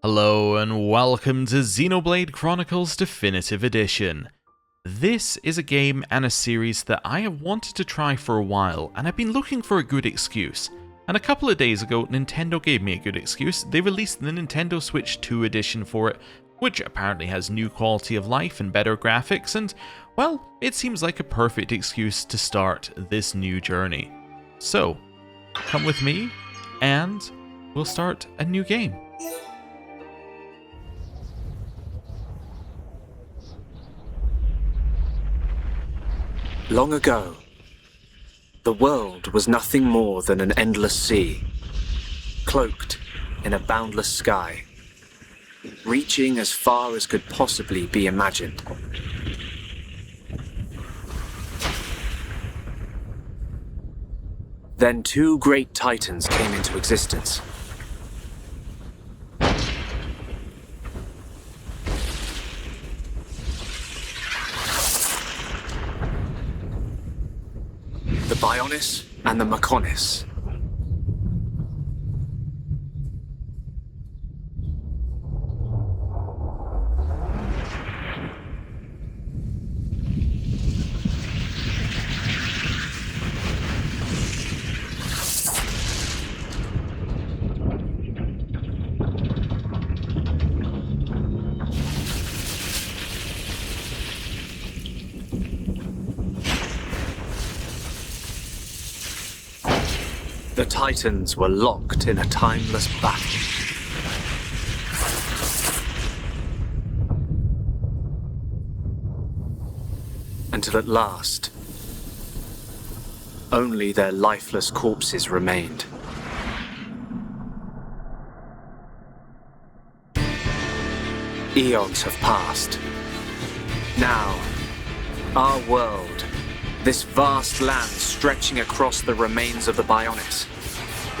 Hello and welcome to Xenoblade Chronicles Definitive Edition. This is a game and a series that I have wanted to try for a while, and I've been looking for a good excuse. And a couple of days ago, Nintendo gave me a good excuse. They released the Nintendo Switch 2 edition for it, which apparently has new quality of life and better graphics, and, well, it seems like a perfect excuse to start this new journey. So, come with me, and we'll start a new game. Long ago, the world was nothing more than an endless sea, cloaked in a boundless sky, reaching as far as could possibly be imagined. Then two great titans came into existence. The Bionis and the Mechonis. The Titans were locked in a timeless battle. Until at last, only their lifeless corpses remained. Eons have passed. Now, our world, this vast land stretching across the remains of the Bionis,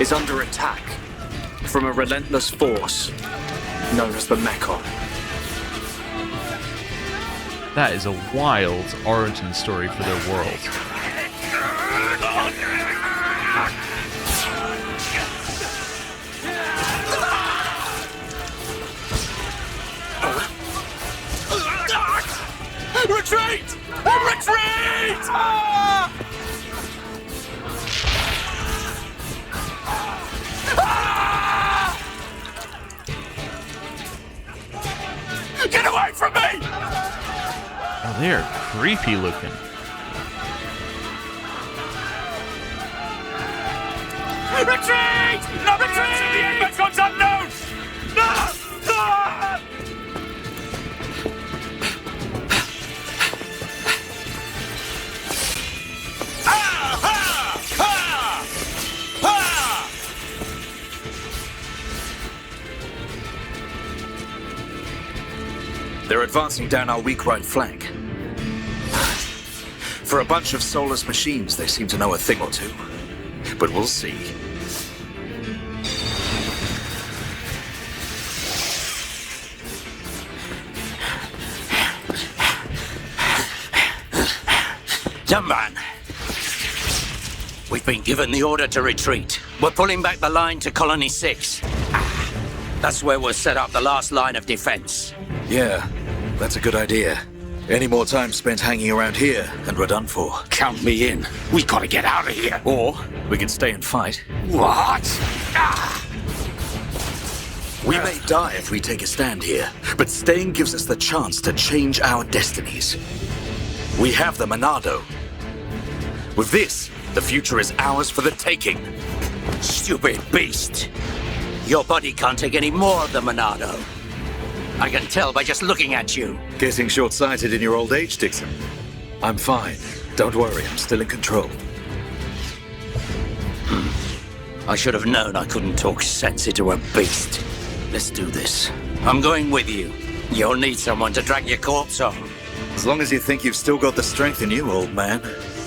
is under attack from a relentless force known as the Mechon. That is a wild origin story for their world. Retreat! Retreat! Ah! Ah! Get away from me! Oh, they're creepy looking. Retreat! No retreat! The Mechon's unknown! Ah! Ah! They're advancing down our weak right flank. For a bunch of soulless machines, they seem to know a thing or two. But we'll see. Young man, we've been given the order to retreat. We're pulling back the line to Colony 6. That's where we'll set up the last line of defense. Yeah, that's a good idea. Any more time spent hanging around here, and we're done for. Count me in. We gotta get out of here. Or we can stay and fight. What? Ah! We may die if we take a stand here, but staying gives us the chance to change our destinies. We have the Monado. With this, the future is ours for the taking. Stupid beast. Your body can't take any more of the Monado. I can tell by just looking at you. Getting short-sighted in your old age, Dixon. I'm fine. Don't worry, I'm still in control. I should have known I couldn't talk sense into a beast. Let's do this. I'm going with you. You'll need someone to drag your corpse on. As long as you think you've still got the strength in you, old man.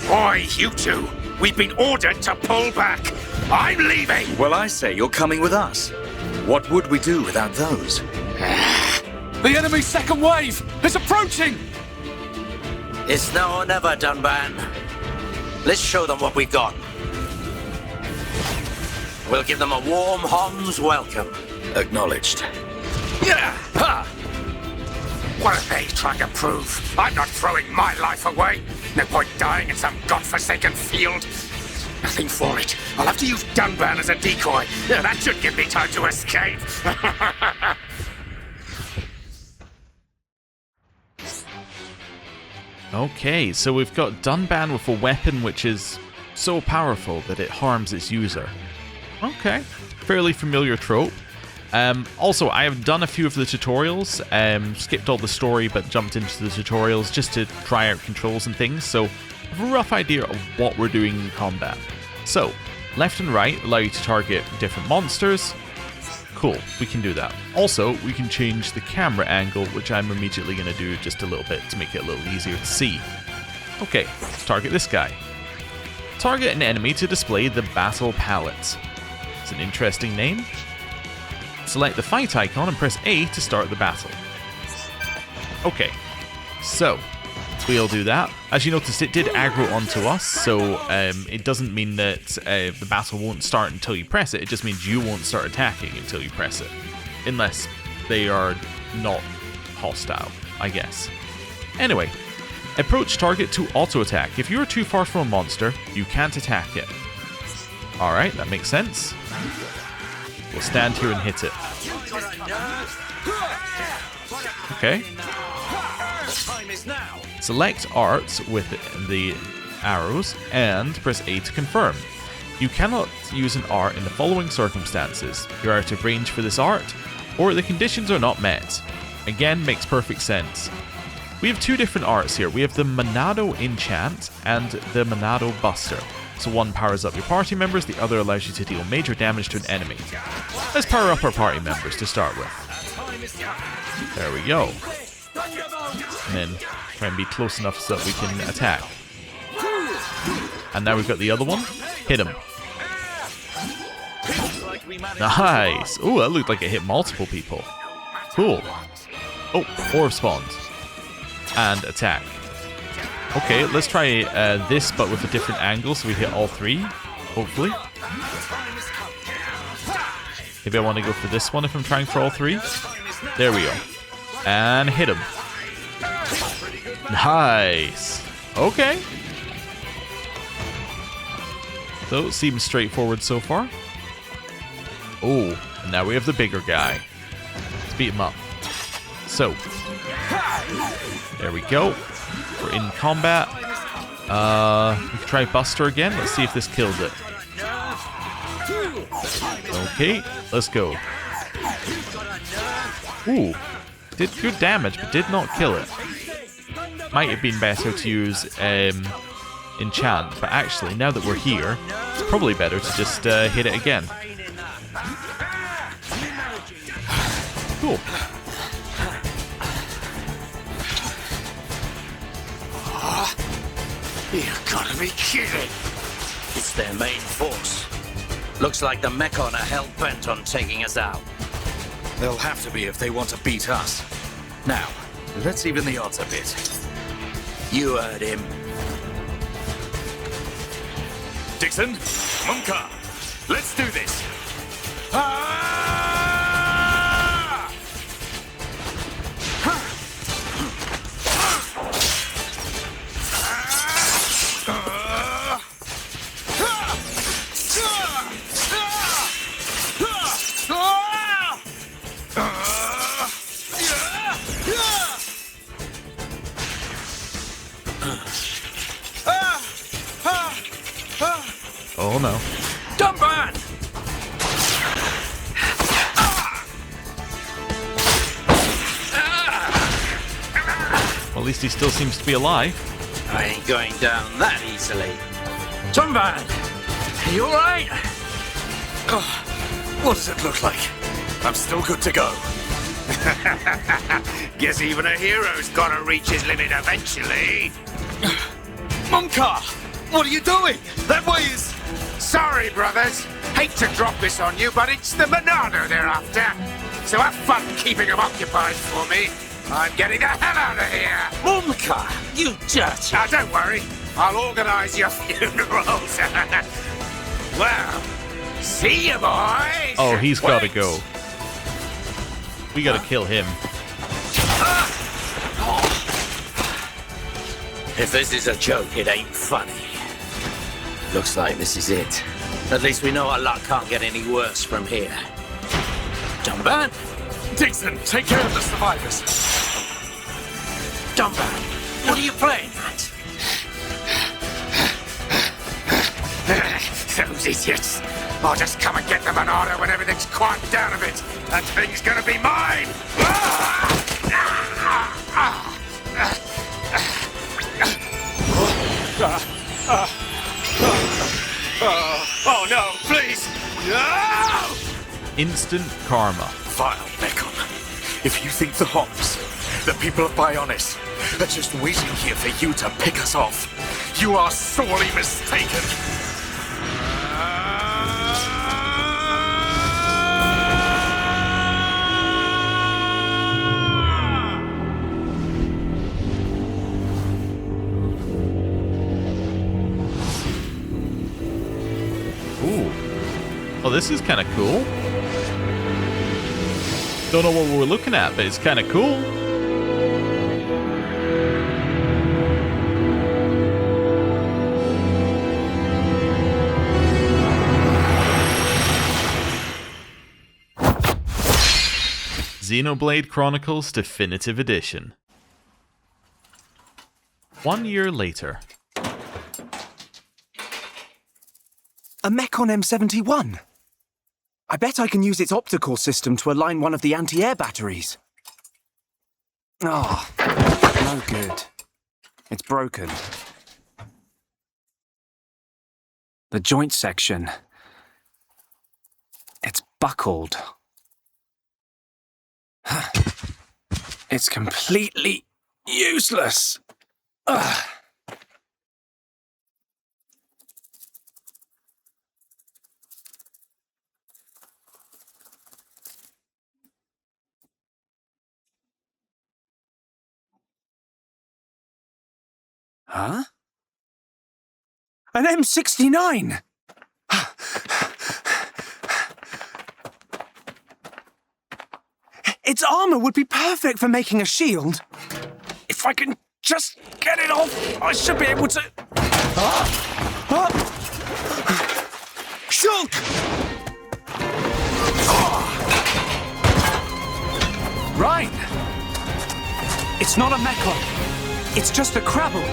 Oi, you two! We've been ordered to pull back! I'm leaving! Well, I say you're coming with us. What would we do without those? The enemy's second wave is approaching! It's now or never, Dunban. Let's show them what we got. We'll give them a warm Hom's welcome. Acknowledged. Yeah! Ha! What are they trying to prove? I'm not throwing my life away. No point dying in some godforsaken field. Nothing for it. I'll have to use Dunban as a decoy. Yeah, that should give me time to escape. Okay, so we've got Dunban with a weapon which is so powerful that it harms its user. Okay, fairly familiar trope. Also, I have done a few of the tutorials, skipped all the story but jumped into the tutorials just to try out controls and things, so I have a rough idea of what we're doing in combat. So, left and right allow you to target different monsters. Cool, we can do that. Also, we can change the camera angle, which I'm immediately going to do just a little bit to make it a little easier to see. Okay, let's target this guy. Target an enemy to display the battle palette. It's an interesting name. Select the fight icon and press A to start the battle. Okay, so we'll do that. As you noticed, it did aggro onto us, so it doesn't mean that the battle won't start until you press it. It just means you won't start attacking until you press it. Unless they are not hostile, I guess. Anyway, approach target to auto-attack. If you are too far from a monster, you can't attack it. Alright, that makes sense. We'll stand here and hit it. Okay. Select art with the arrows and press A to confirm. You cannot use an art in the following circumstances. You're out of range for this art, or the conditions are not met. Again, makes perfect sense. We have two different arts here. We have the Monado Enchant and the Monado Buster. So one powers up your party members, the other allows you to deal major damage to an enemy. Let's power up our party members to start with. There we go. And then try and be close enough so that we can attack. And now we've got the other one. Hit him. Nice! Ooh, that looked like it hit multiple people. Cool. Oh, 4 spawns. And attack. Okay, let's try this, but with a different angle, so we hit all 3, hopefully. Maybe I want to go for this one if I'm trying for all 3. There we go. And hit him. Nice. Okay. So, it seems straightforward so far. Oh, and now we have the bigger guy. Let's beat him up. So, there we go. We're in combat. We can try Buster again. Let's see if this kills it. Okay, let's go. Ooh, did good damage, but did not kill it. Might have been better to use Enchant, but actually, now that we're here, it's probably better to just hit it again. Cool. You've got to be kidding! It's their main force. Looks like the Mechon are hell-bent on taking us out. They'll have to be if they want to beat us. Now, let's even the odds a bit. You heard him. Dixon, Munka, let's do this! Oh no. Dunban! Well, at least he still seems to be alive. I ain't going down that easily. Dunban! You alright? What does it look like? I'm still good to go. Guess even a hero's gotta reach his limit eventually. Munka! What are you doing? That way is... Sorry, brothers. Hate to drop this on you, but it's the Monado they're after. So have fun keeping them occupied for me. I'm getting the hell out of here. Munka, you dirty... Now, don't worry. I'll organize your funerals. Well, see you, boys. Oh, he's got to go. We gotta kill him. If this is a joke, it ain't funny. Looks like this is it. At least we know our luck can't get any worse from here. Dumban? Dixon, take care of the survivors. Dumban, what are you playing at? Those idiots. I'll just come and get the Monado when everything's quieted down a bit. That thing's gonna be mine! Oh no, please! No! Instant karma. Vile Mechon. If you think the Hops, the people of Bionis, are just waiting here for you to pick us off, you are sorely mistaken. Oh, this is kind of cool. Don't know what we're looking at, but it's kind of cool. Xenoblade Chronicles Definitive Edition. 1 year later. A Mechon M71. I bet I can use its optical system to align one of the anti-air batteries. Ah, no good. It's broken. The joint section. It's buckled. It's completely useless. Ugh. Huh? An M69! Its armor would be perfect for making a shield. If I can just get it off, I should be able to... Shulk! Right. It's not a Mechon. It's just a Crabble.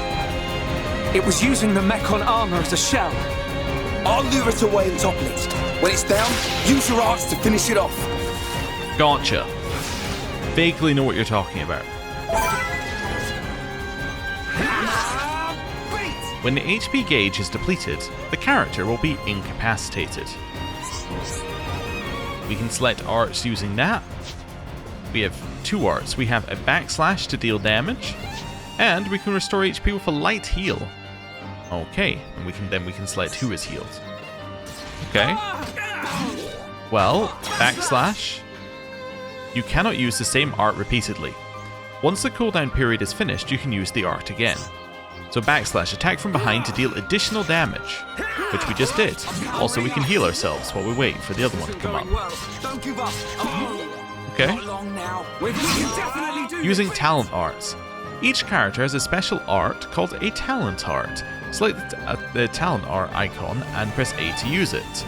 It was using the Mechon armor as a shell. I'll lure it away and topple it. When it's down, use your arts to finish it off. Gotcha. Vaguely know what you're talking about. When the HP gauge is depleted, the character will be incapacitated. We can select arts using that. We have two arts. We have a backslash to deal damage, and we can restore HP with a light heal. Okay, and we can select who is healed. Okay. Well, backslash. You cannot use the same art repeatedly. Once the cooldown period is finished, you can use the art again. So backslash, attack from behind to deal additional damage, which we just did. Also, we can heal ourselves while we wait for the other one to come up. Okay. Using talent arts. Each character has a special art called a talent art. Select the talent art icon and press A to use it.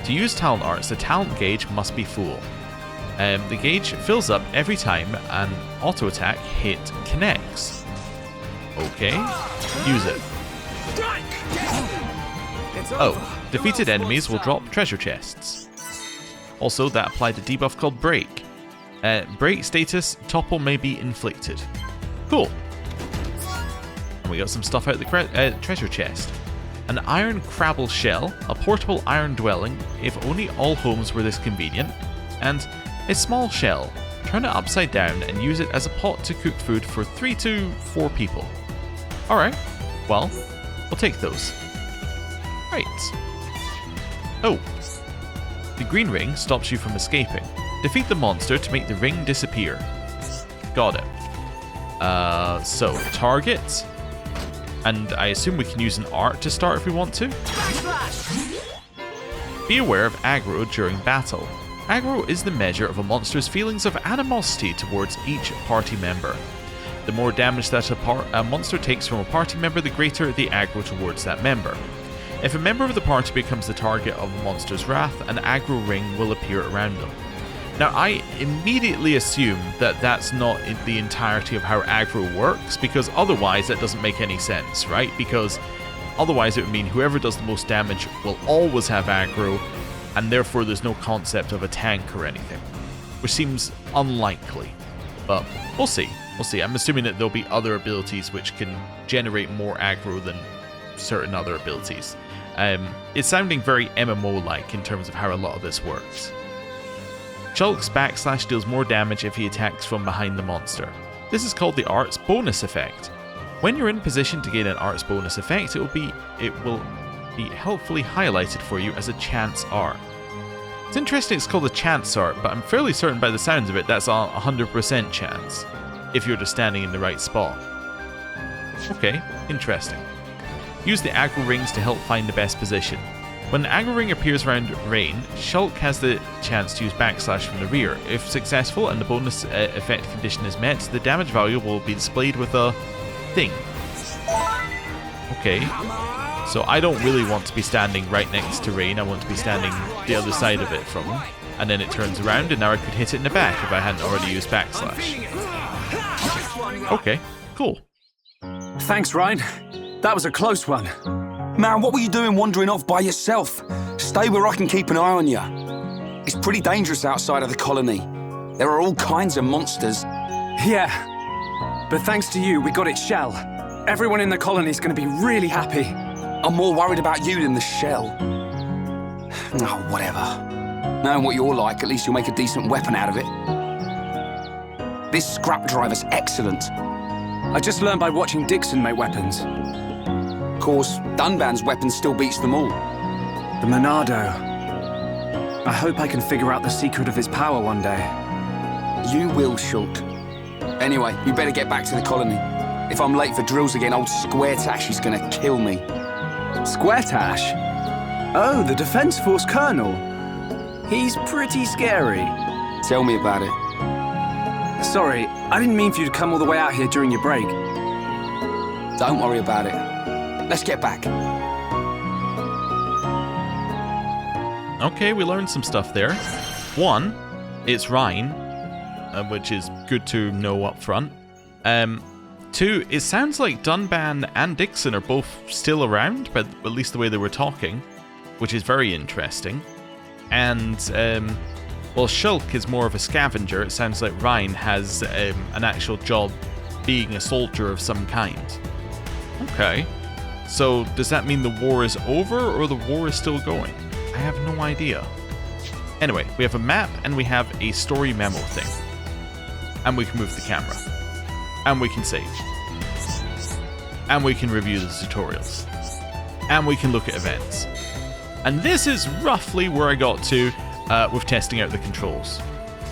To use talent arts, the talent gauge must be full. The gauge fills up every time an auto attack hit connects. Okay, use it. Oh, defeated enemies will drop treasure chests. Also, that applied a debuff called Break. Break status, topple may be inflicted. Cool. And we got some stuff out of the treasure chest. An iron crabble shell, a portable iron dwelling, if only all homes were this convenient, and a small shell. Turn it upside down and use it as a pot to cook food for 3 to 4 people. Alright, well, we'll take those. Right. Oh. The green ring stops you from escaping. Defeat the monster to make the ring disappear. Got it. So, target. And I assume we can use an art to start if we want to. Be aware of aggro during battle. Aggro is the measure of a monster's feelings of animosity towards each party member. The more damage that a monster takes from a party member, the greater the aggro towards that member. If a member of the party becomes the target of a monster's wrath, an aggro ring will appear around them. Now, I immediately assume that that's not the entirety of how aggro works, because otherwise that doesn't make any sense, right? Because otherwise it would mean whoever does the most damage will always have aggro, and therefore there's no concept of a tank or anything, which seems unlikely. But we'll see. We'll see. I'm assuming that there'll be other abilities which can generate more aggro than certain other abilities. It's sounding very MMO-like in terms of how a lot of this works. Shulk's backslash deals more damage if he attacks from behind the monster. This is called the Art's Bonus Effect. When you're in position to gain an Art's Bonus Effect, it will be helpfully highlighted for you as a Chance Art. It's interesting it's called a Chance Art, but I'm fairly certain by the sounds of it that's a 100% chance, if you're just standing in the right spot. Okay, interesting. Use the aggro rings to help find the best position. When an aggro ring appears around Rain, Shulk has the chance to use backslash from the rear. If successful and the bonus effect condition is met, the damage value will be displayed with a thing. Okay, so I don't really want to be standing right next to Rain, I want to be standing the other side of it from him. And then it turns around and now I could hit it in the back if I hadn't already used backslash. Okay, cool. Thanks, Ryan. That was a close one. Man, what were you doing wandering off by yourself? Stay where I can keep an eye on you. It's pretty dangerous outside of the colony. There are all kinds of monsters. Yeah, but thanks to you, we got its shell. Everyone in the colony's gonna be really happy. I'm more worried about you than the shell. Oh, whatever. Knowing what you're like, at least you'll make a decent weapon out of it. This scrap driver's excellent. I just learned by watching Dixon make weapons. Of course, Dunban's weapon still beats them all. The Monado. I hope I can figure out the secret of his power one day. You will, Shulk. Anyway, we better get back to the colony. If I'm late for drills again, old Square Tash is gonna kill me. Square Tash? Oh, the Defense Force Colonel. He's pretty scary. Tell me about it. Sorry, I didn't mean for you to come all the way out here during your break. Don't worry about it. Let's get back. Okay, we learned some stuff there. One, it's Ryan, which is good to know up front. Two, it sounds like Dunban and Dixon are both still around, but at least the way they were talking, which is very interesting. And, well, Shulk is more of a scavenger. It sounds like Ryan has an actual job being a soldier of some kind. Okay. So, does that mean the war is over, or the war is still going? I have no idea. Anyway, we have a map, and we have a story memo thing. And we can move the camera. And we can save. And we can review the tutorials. And we can look at events. And this is roughly where I got to with testing out the controls.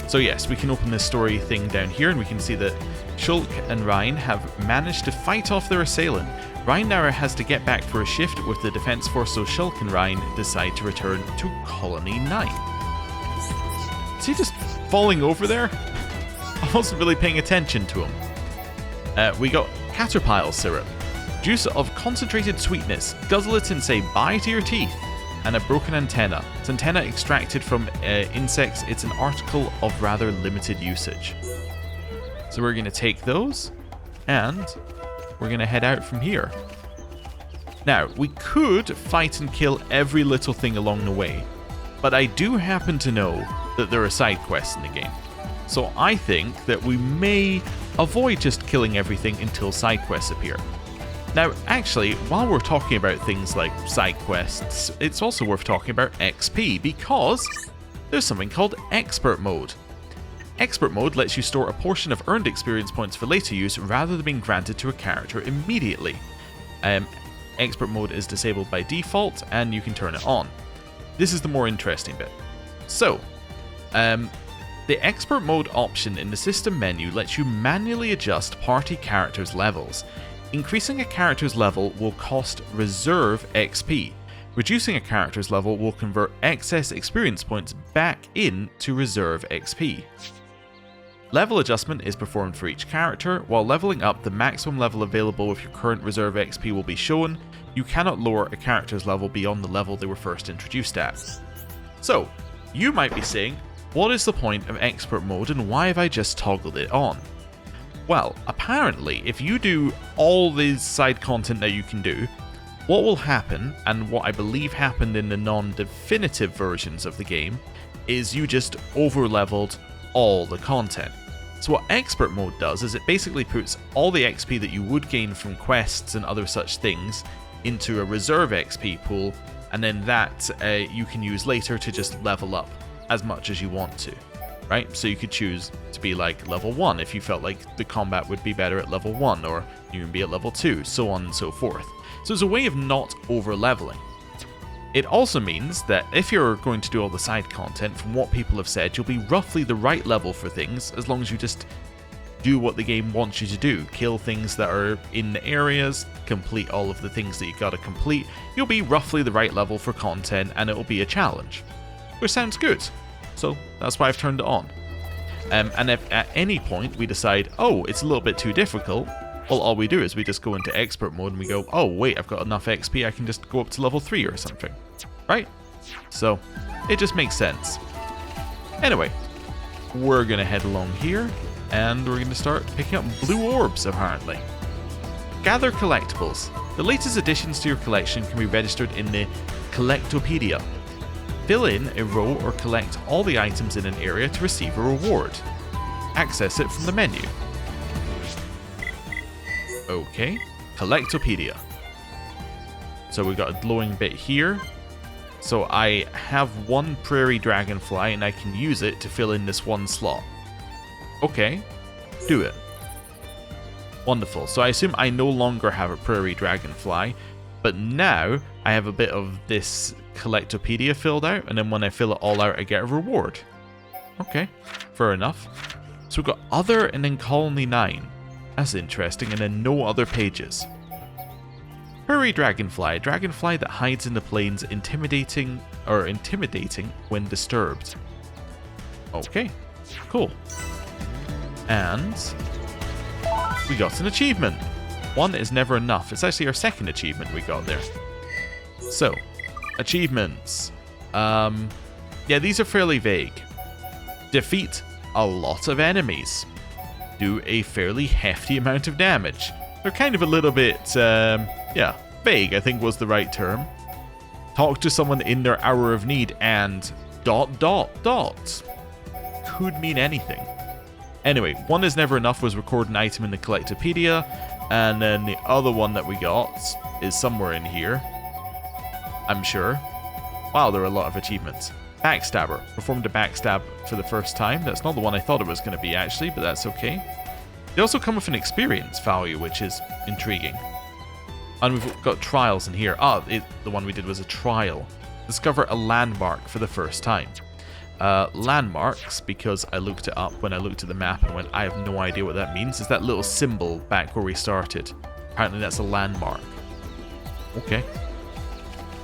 So yes, we can open this story thing down here, and we can see that Shulk and Ryan have managed to fight off their assailant. Ryan now has to get back for a shift with the Defense Force, so Shulk and Ryan decide to return to Colony 9. Is he just falling over there? I wasn't really paying attention to him. We got Caterpillar Syrup. Juice of concentrated sweetness. Guzzle it and say bye to your teeth. And a broken antenna. It's antenna extracted from insects. It's an article of rather limited usage. So we're going to take those, and we're going to head out from here. Now, we could fight and kill every little thing along the way, but I do happen to know that there are side quests in the game. So I think that we may avoid just killing everything until side quests appear. Now, actually, while we're talking about things like side quests, it's also worth talking about XP, because there's something called Expert Mode. Expert Mode lets you store a portion of earned experience points for later use rather than being granted to a character immediately. Expert Mode is disabled by default, and you can turn it on. This is the more interesting bit. So, the Expert Mode option in the system menu lets you manually adjust party characters' levels. Increasing a character's level will cost reserve XP. Reducing a character's level will convert excess experience points back into reserve XP. Level adjustment is performed for each character. While leveling up, the maximum level available with your current reserve XP will be shown. You cannot lower a character's level beyond the level they were first introduced at. So, you might be saying, what is the point of expert mode and why have I just toggled it on? Well, apparently, if you do all the side content that you can do, what will happen, and what I believe happened in the non-definitive versions of the game, is you just over-leveled all the content. So what expert mode does is it basically puts all the XP that you would gain from quests and other such things into a reserve XP pool, and then that you can use later to just level up as much as you want to, right? So you could choose to be like level 1 if you felt like the combat would be better at level 1, or you can be at level 2, so on and so forth. So it's a way of not over-leveling. It also means that if you're going to do all the side content, from what people have said, you'll be roughly the right level for things, as long as you just do what the game wants you to do. Kill things that are in the areas, complete all of the things that you gotta complete. You'll be roughly the right level for content, and it'll be a challenge. Which sounds good. So that's why I've turned it on. And if at any point we decide, oh, it's a little bit too difficult, well, all we do is we just go into expert mode and we go, oh wait, I've got enough XP, I can just go up to level 3 or something, right? So, it just makes sense. Anyway, we're gonna head along here, and we're gonna start picking up blue orbs, apparently. Gather collectibles. The latest additions to your collection can be registered in the Collectopedia. Fill in a row or collect all the items in an area to receive a reward. Access it from the menu. Okay, Collectopedia. So we've got a glowing bit here. So I have one prairie dragonfly and I can use it to fill in this one slot. Okay, do it. Wonderful. So I assume I no longer have a prairie dragonfly, but now I have a bit of this Collectopedia filled out, and then when I fill it all out I get a reward. Okay, fair enough. So we've got other and then colony 9. That's interesting, and then no other pages. Prairie dragonfly, a dragonfly that hides in the plains, intimidating when disturbed. Okay, cool. And we got an achievement. One is never enough. It's actually our second achievement we got there. So, achievements. Yeah, these are fairly vague. Defeat a lot of enemies. Do a fairly hefty amount of damage. They're kind of a little bit, yeah, vague, I think was the right term. Talk to someone in their hour of need and ... Could mean anything. Anyway, one is never enough was record an item in the Collectopedia, and then the other one that we got is somewhere in here, I'm sure. Wow, there are a lot of achievements. Backstabber. Performed a backstab for the first time. That's not the one I thought it was going to be, actually, but that's okay. They also come with an experience value, which is intriguing. And we've got trials in here. The one we did was a trial. Discover a landmark for the first time. Landmarks, because I looked it up when I looked at the map and went, I have no idea what that means. It's that little symbol back where we started. Apparently that's a landmark. Okay.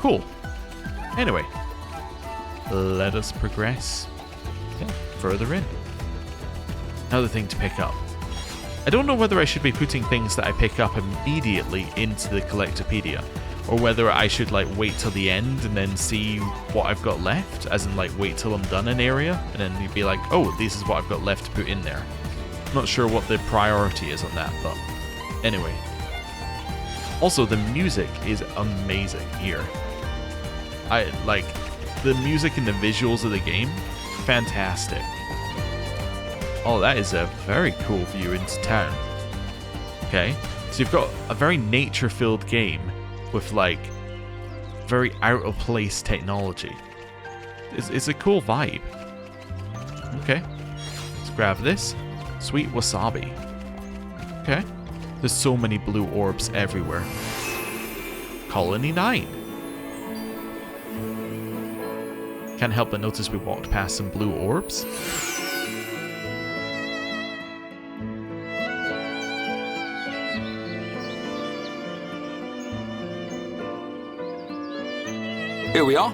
Cool. Anyway. Let us progress further in. Another thing to pick up. I don't know whether I should be putting things that I pick up immediately into the Collectopedia, or whether I should like wait till the end and then see what I've got left, as in like wait till I'm done an area, and then you'd be like, oh, this is what I've got left to put in there. I'm not sure what the priority is on that, but anyway. Also, the music is amazing here. I like the music and the visuals of the game, fantastic. Oh, that is a very cool view into town. Okay, so you've got a very nature-filled game with like very out-of-place technology. It's a cool vibe. Okay, let's grab this. Sweet wasabi. Okay, there's so many blue orbs everywhere. Colony 9. Can't help but notice we walked past some blue orbs. Here we are.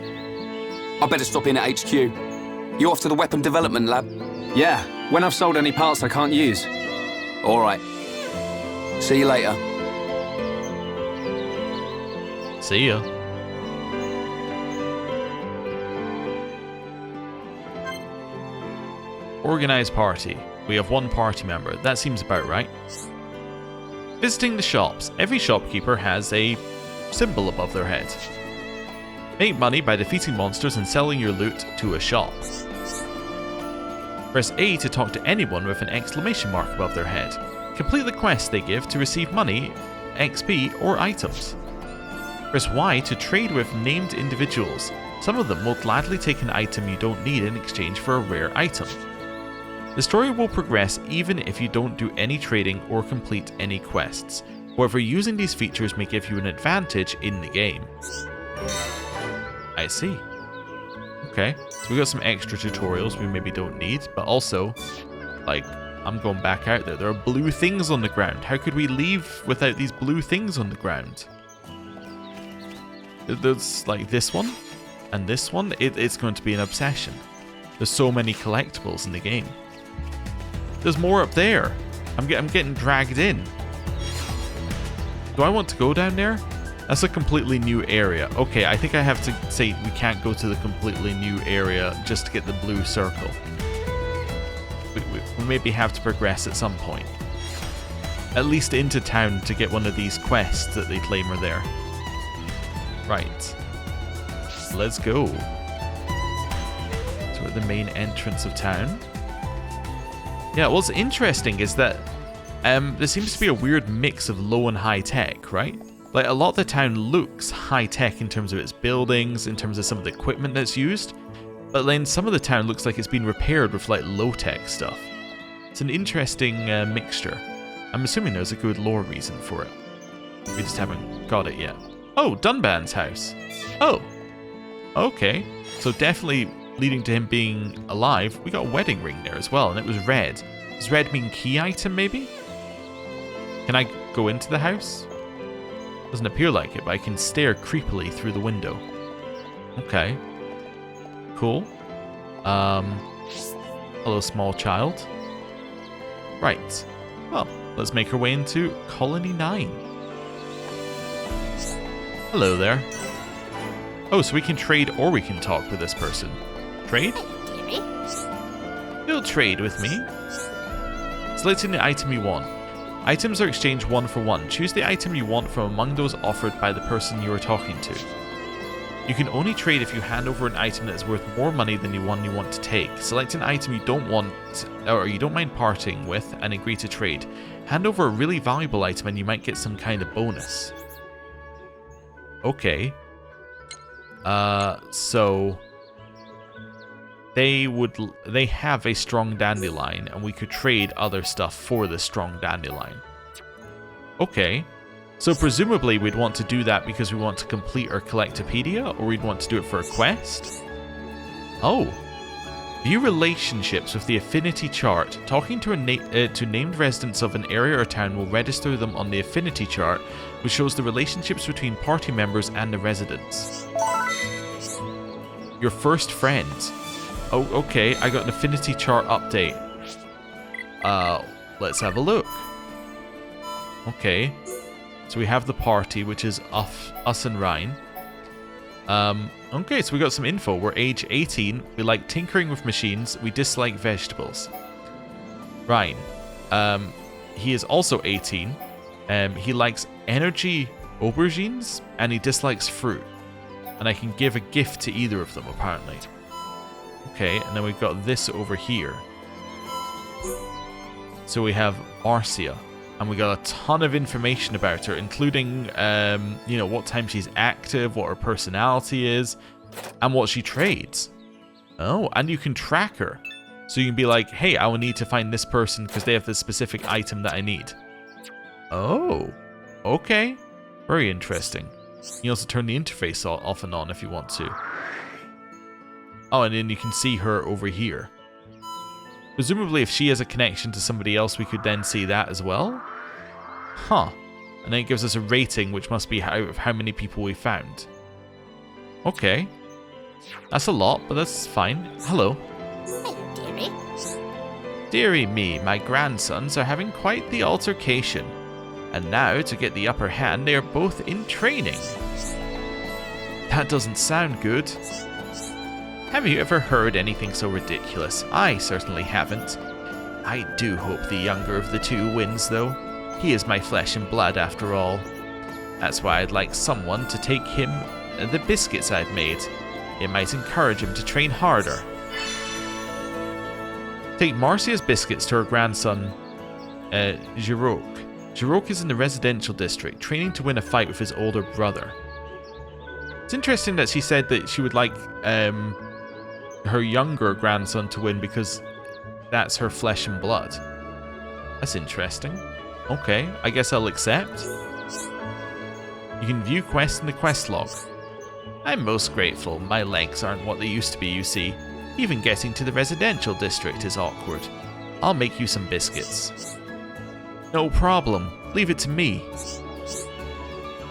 I better stop in at HQ. You off to the weapon development lab? Yeah, when I've sold any parts I can't use. All right. See you later. See ya. Organized party. We have one party member. That seems about right. Visiting the shops. Every shopkeeper has a symbol above their head. Make money by defeating monsters and selling your loot to a shop. Press A to talk to anyone with an exclamation mark above their head. Complete the quest they give to receive money, XP, or items. Press Y to trade with named individuals. Some of them will gladly take an item you don't need in exchange for a rare item. The story will progress even if you don't do any trading or complete any quests. However, using these features may give you an advantage in the game. I see. Okay, so we got some extra tutorials we maybe don't need, but also, like, I'm going back out there. There are blue things on the ground. How could we leave without these blue things on the ground? There's like this one and this one. It's going to be an obsession. There's so many collectibles in the game. There's more up there. I'm getting dragged in. Do I want to go down there? That's a completely new area. Okay, I think I have to say we can't go to the completely new area just to get the blue circle. We maybe have to progress at some point. At least into town to get one of these quests that they claim are there. Right. Let's go. So we're at the main entrance of town. Yeah, what's interesting is that there seems to be a weird mix of low and high tech, right? Like, a lot of the town looks high tech in terms of its buildings, in terms of some of the equipment that's used, but then some of the town looks like it's been repaired with like low tech stuff. It's an interesting mixture. I'm assuming there's a good lore reason for it. We just haven't got it yet. Oh, Dunban's house. Oh, okay. So definitely leading to him being alive. We got a wedding ring there as well, and it was red. Does red mean key item, maybe? Can I go into the house? Doesn't appear like it, but I can stare creepily through the window. Okay. Cool. Hello, small child. Right. Well, let's make our way into Colony 9. Hello there. Oh, so we can trade or we can talk with this person. Trade? You'll trade with me. Selecting the item you want. Items are exchanged one for one. Choose the item you want from among those offered by the person you are talking to. You can only trade if you hand over an item that is worth more money than the one you want to take. Select an item you don't want or you don't mind parting with and agree to trade. Hand over a really valuable item and you might get some kind of bonus. Okay. So they have a strong dandelion and we could trade other stuff for the strong dandelion. Okay. So presumably we'd want to do that because we want to complete our Collectopedia, or we'd want to do it for a quest. Oh. View relationships with the affinity chart. Talking to named residents of an area or town will register them on the affinity chart, which shows the relationships between party members and the residents. Your first friend. Oh, okay. I got an affinity chart update. Let's have a look. Okay. So we have the party, which is us and Ryan. Okay, so we got some info. We're age 18. We like tinkering with machines. We dislike vegetables. Ryan. He is also 18. He likes energy aubergines, and he dislikes fruit. And I can give a gift to either of them, apparently. Okay, and then we've got this over here. So we have Marcia. And we got a ton of information about her, including, you know, what time she's active, what her personality is, and what she trades. Oh, and you can track her. So you can be like, hey, I will need to find this person because they have this specific item that I need. Oh, okay. Very interesting. You can also turn the interface off and on if you want to. Oh, and then you can see her over here. Presumably if she has a connection to somebody else, we could then see that as well. Huh. And then it gives us a rating, which must be out of how many people we found. Okay. That's a lot, but that's fine. Hello. Hello, dearie. Dearie me, my grandsons are having quite the altercation. And now, to get the upper hand, they are both in training. That doesn't sound good. Have you ever heard anything so ridiculous? I certainly haven't. I do hope the younger of the two wins, though. He is my flesh and blood, after all. That's why I'd like someone to take him the biscuits I've made. It might encourage him to train harder. Take Marcia's biscuits to her grandson, Xerok. Xerok is in the residential district, training to win a fight with his older brother. It's interesting that she said that she would like her younger grandson to win because that's her flesh and blood. That's interesting. Okay, I guess I'll accept. You can view quests in the quest log. I'm most grateful. My legs aren't what they used to be, you see. Even getting to the residential district is awkward. I'll make you some biscuits. No problem. Leave it to me.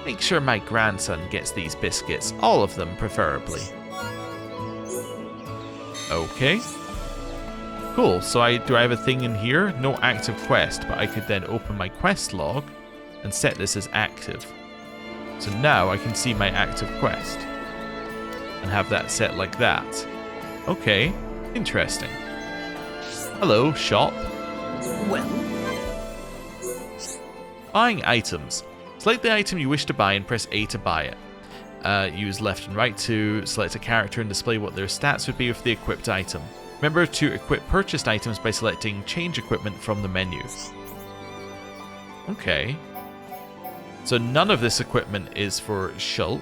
Make sure my grandson gets these biscuits. All of them, preferably. Okay. Cool, so do I have a thing in here? No active quest, but I could then open my quest log and set this as active. So now I can see my active quest and have that set like that. Okay, interesting. Hello, shop. Well, buying items. Select the item you wish to buy and press A to buy it. Use left and right to select a character and display what their stats would be with the equipped item. Remember to equip purchased items by selecting change equipment from the menu. Okay. So none of this equipment is for Shulk.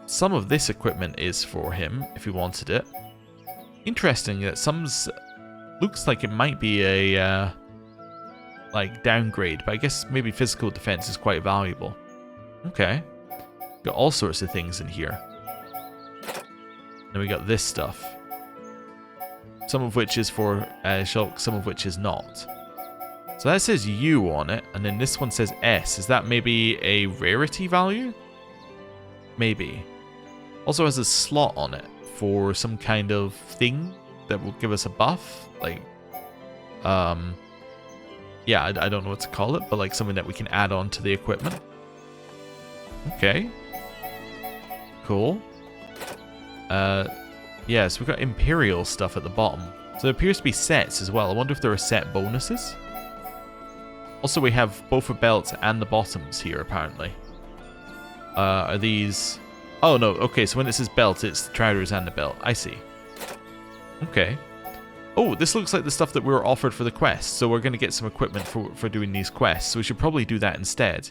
Some of this equipment is for him, if he wanted it. Interesting that some's... looks like it might be a, like, downgrade, but I guess maybe physical defense is quite valuable. Okay. Got all sorts of things in here. Then we got this stuff. Some of which is for Shulk, some of which is not. So that says U on it, and then this one says S. Is that maybe a rarity value? Maybe. Also has a slot on it for some kind of thing that will give us a buff. Like, yeah, I don't know what to call it, but like something that we can add on to the equipment. Okay. Cool. Yeah, so we've got Imperial stuff at the bottom. So there appears to be sets as well. I wonder if there are set bonuses. Also, we have both the belts and the bottoms here, apparently. Are these... oh, no. Okay, so when it says belt, it's the trousers and the belt. I see. Okay. Oh, this looks like the stuff that we were offered for the quest. So we're going to get some equipment for doing these quests. So we should probably do that instead.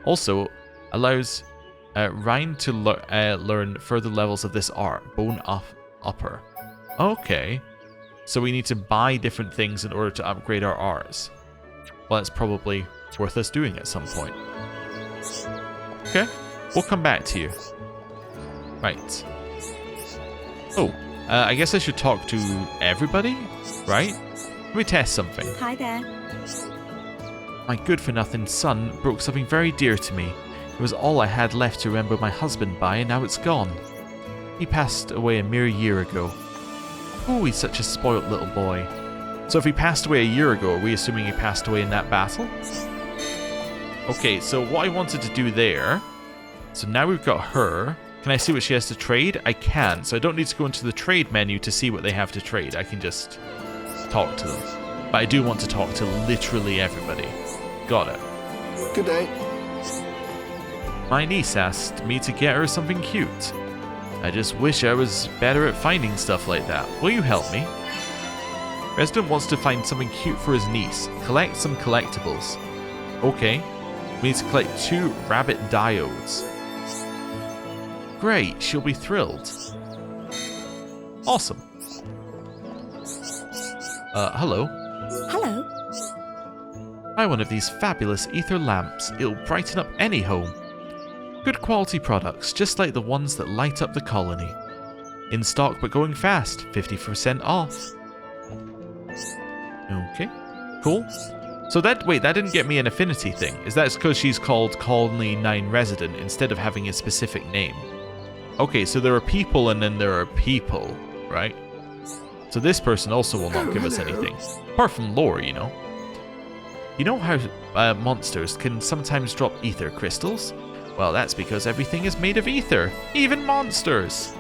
Also, allows Ryan to learn further levels of this art. Bone upper. Okay. So we need to buy different things in order to upgrade our arts. Well, that's probably worth us doing at some point. Okay. We'll come back to you. Right. Oh, I guess I should talk to everybody, right? Let me test something. hi there. My good-for-nothing son broke something very dear to me. It was all I had left to remember my husband by, and now it's gone. He passed away a mere year ago. Oh, he's such a spoilt little boy. So if he passed away a year ago, are we assuming he passed away in that battle? Okay, so what I wanted to do there... so now we've got her. Can I see what she has to trade? I can, so I don't need to go into the trade menu to see what they have to trade. I can just talk to them. But I do want to talk to literally everybody. Got it. Good day. My niece asked me to get her something cute. I just wish I was better at finding stuff like that. Will you help me? Resident wants to find something cute for his niece. Collect some collectibles. Okay. We need to collect 2 rabbit diodes. Great, she'll be thrilled. Awesome. Hello. Hello. Buy one of these fabulous ether lamps. It'll brighten up any home. Good quality products, just like the ones that light up the colony. In stock but going fast, 50% off. Okay, cool. So wait, that didn't get me an affinity thing. Is that because she's called Colony 9 Resident instead of having a specific name? Okay, so there are people and then there are people, right? So this person also will not give us anything. Apart from lore, you know. You know how monsters can sometimes drop ether crystals? Well, that's because everything is made of ether, even monsters.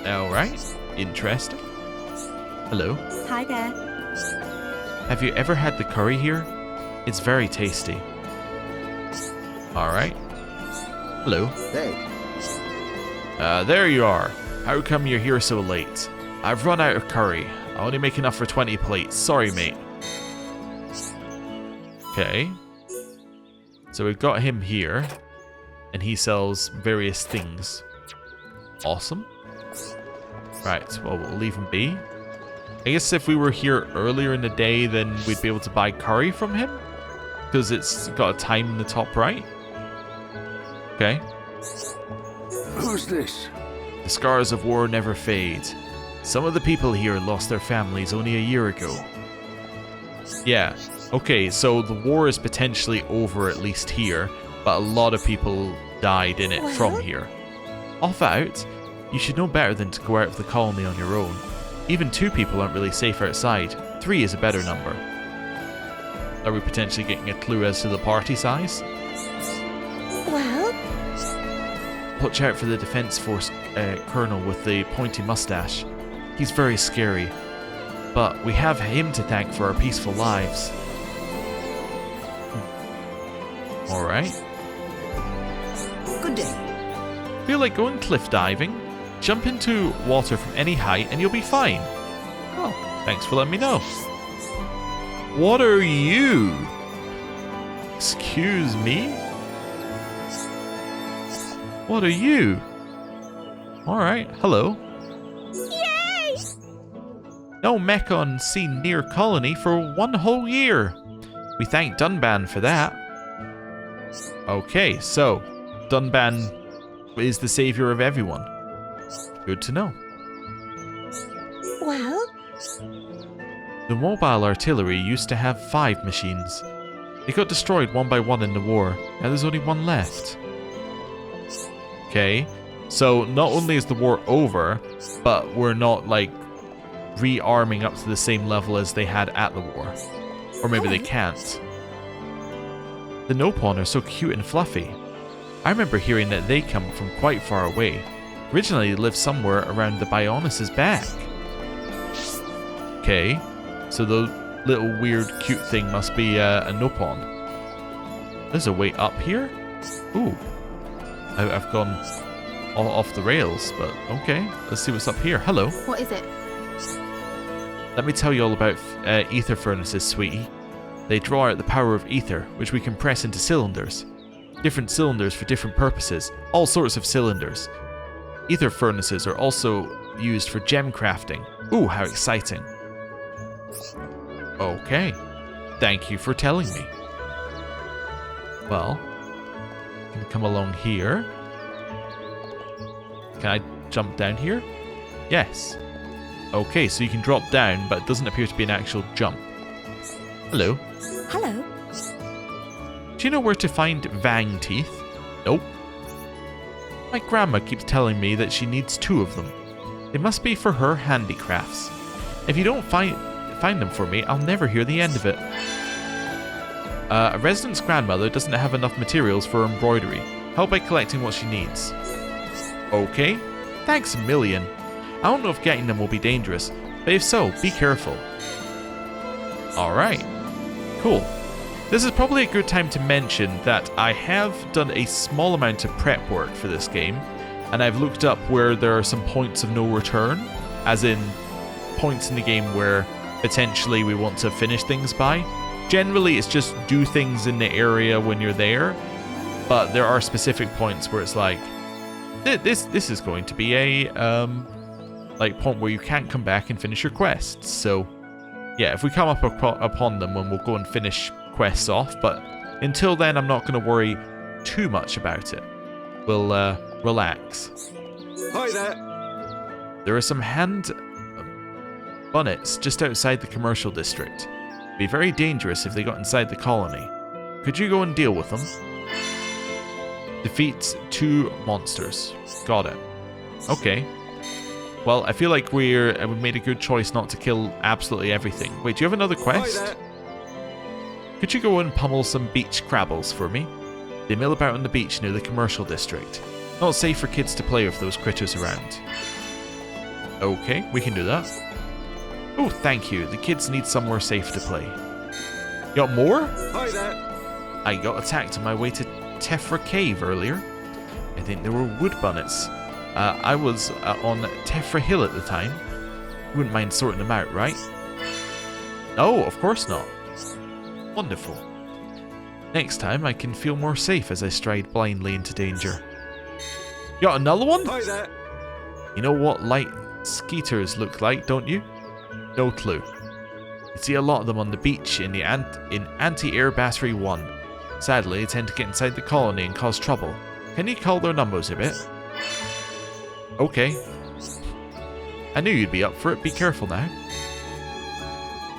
Alright, interesting. Hello. Hi there. Have you ever had the curry here? It's very tasty. Alright. Hello. Hey. There you are. How come you're here so late? I've run out of curry. I only make enough for 20 plates. Sorry, mate. Okay. So we've got him here. And he sells various things. Awesome. Right, well, we'll leave him be. I guess if we were here earlier in the day, then we'd be able to buy curry from him. Because it's got a time in the top right. Okay. Who's this? The scars of war never fade. Some of the people here lost their families only a year ago. Yeah, okay, so the war is potentially over at least here, but a lot of people died in it from here. Off out, you should know better than to go out of the colony on your own. Even 2 people aren't really safe outside. 3 is a better number. Are we potentially getting a clue as to the party size? Well? Watch out for the Defense Force colonel with the pointy mustache. He's very scary. But we have him to thank for our peaceful lives. Alright. Good day. Feel like going cliff diving? Jump into water from any height and you'll be fine. Oh, thanks for letting me know. What are you? Excuse me? What are you? Alright, hello. Yay! No Mechon seen near colony for 1 whole year. We thank Dunban for that. Okay, so Dunban is the savior of everyone. Good to know. Well? The mobile artillery used to have 5 machines. They got destroyed one by one in the war. Now there's only 1 left. Okay, so not only is the war over, but we're not like rearming up to the same level as they had at the war. Or maybe they can't. The Nopon are so cute and fluffy. I remember hearing that they come from quite far away. Originally lived somewhere around the Bionis' back. Okay, so the little weird cute thing must be a Nopon. There's a way up here? Ooh. I've gone off the rails, but okay. Let's see what's up here. Hello. What is it? Let me tell you all about ether furnaces, sweetie. They draw out the power of ether, which we compress into cylinders. Different cylinders for different purposes. All sorts of cylinders. Ether furnaces are also used for gem crafting. Ooh, how exciting. Okay. Thank you for telling me. Well, can come along here. Can I jump down here? Yes. Okay, so you can drop down, but it doesn't appear to be an actual jump. Hello. Hello. Do you know where to find Vang teeth? Nope. My grandma keeps telling me that she needs 2 of them. They must be for her handicrafts. If you don't find them for me, I'll never hear the end of it. A resident's grandmother doesn't have enough materials for embroidery. Help by collecting what she needs. Okay. Thanks a million. I don't know if getting them will be dangerous, but if so, be careful. Alright. Cool. This is probably a good time to mention that I have done a small amount of prep work for this game, and I've looked up where there are some points of no return, as in points in the game where potentially we want to finish things by. Generally, it's just do things in the area when you're there, but there are specific points where it's like, this is going to be a like point where you can't come back and finish your quests. So yeah, if we come up upon them, then we'll go and finish quests off, but until then I'm not going to worry too much about it. We'll relax. Hi there. There are some hand bonnets just outside the commercial district. Be very dangerous if they got inside the colony. Could you go and deal with them? Defeat 2 monsters. Got it. Okay. Well, I feel like we made a good choice not to kill absolutely everything. Wait, do you have another quest? Could you go and pummel some beach crabbles for me? They mill about on the beach near the commercial district. Not safe for kids to play with those critters around. Okay, we can do that. Oh, thank you. The kids need somewhere safe to play. Got more? Hi there. I got attacked on my way to Tefra Cave earlier. I think there were wood bunnets. I was on Tefra Hill at the time. Wouldn't mind sorting them out, right? No, of course not. Wonderful. Next time I can feel more safe as I stride blindly into danger. Got another one? Hi there. You know what light skeeters look like, don't you? No clue. You see a lot of them on the beach in Anti-Air Battery 1. Sadly, they tend to get inside the colony and cause trouble. Can you call their numbers a bit? Okay. I knew you'd be up for it. Be careful now.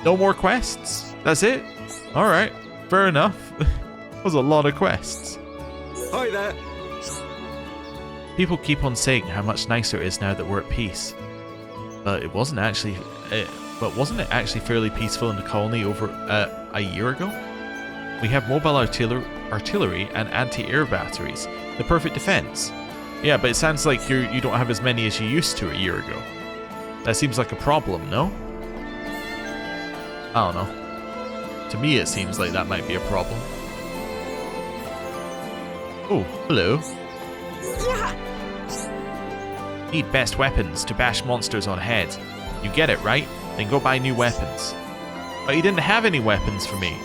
No more quests? That's it? Alright. Fair enough. That was a lot of quests. Hi there. People keep on saying how much nicer it is now that we're at peace. But it wasn't actually... wasn't it actually fairly peaceful in the colony over a year ago? We have mobile artillery and anti-air batteries. The perfect defense. Yeah, but it sounds like you don't have as many as you used to a year ago. That seems like a problem, no? I don't know. To me it seems like that might be a problem. Oh, hello. Need best weapons to bash monsters on head. You get it, right? Then go buy new weapons. But you didn't have any weapons for me.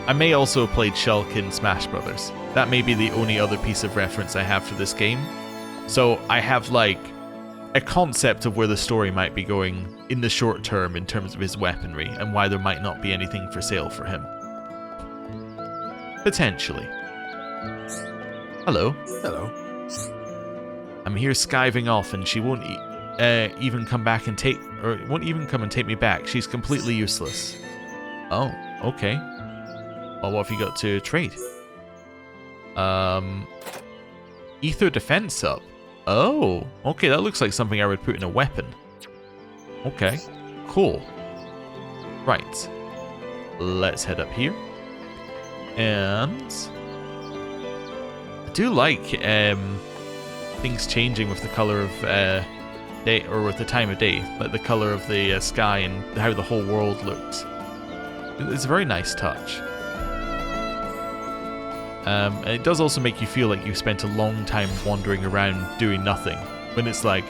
I may also have played Shulk in Smash Brothers. That may be the only other piece of reference I have for this game. So I have like a concept of where the story might be going in the short term in terms of his weaponry and why there might not be anything for sale for him. Potentially. Hello. Hello. I'm here skiving off and she won't even come back and won't even come and take me back. She's completely useless. Oh, okay. Well, what have you got to trade? Ether defense up. Oh, okay, that looks like something I would put in a weapon. Okay, cool. Right. Let's head up here. And I do like things changing with the color of day, or with the time of day, like the color of the sky and how the whole world looks. It's a very nice touch. And it does also make you feel like you've spent a long time wandering around doing nothing, when it's like,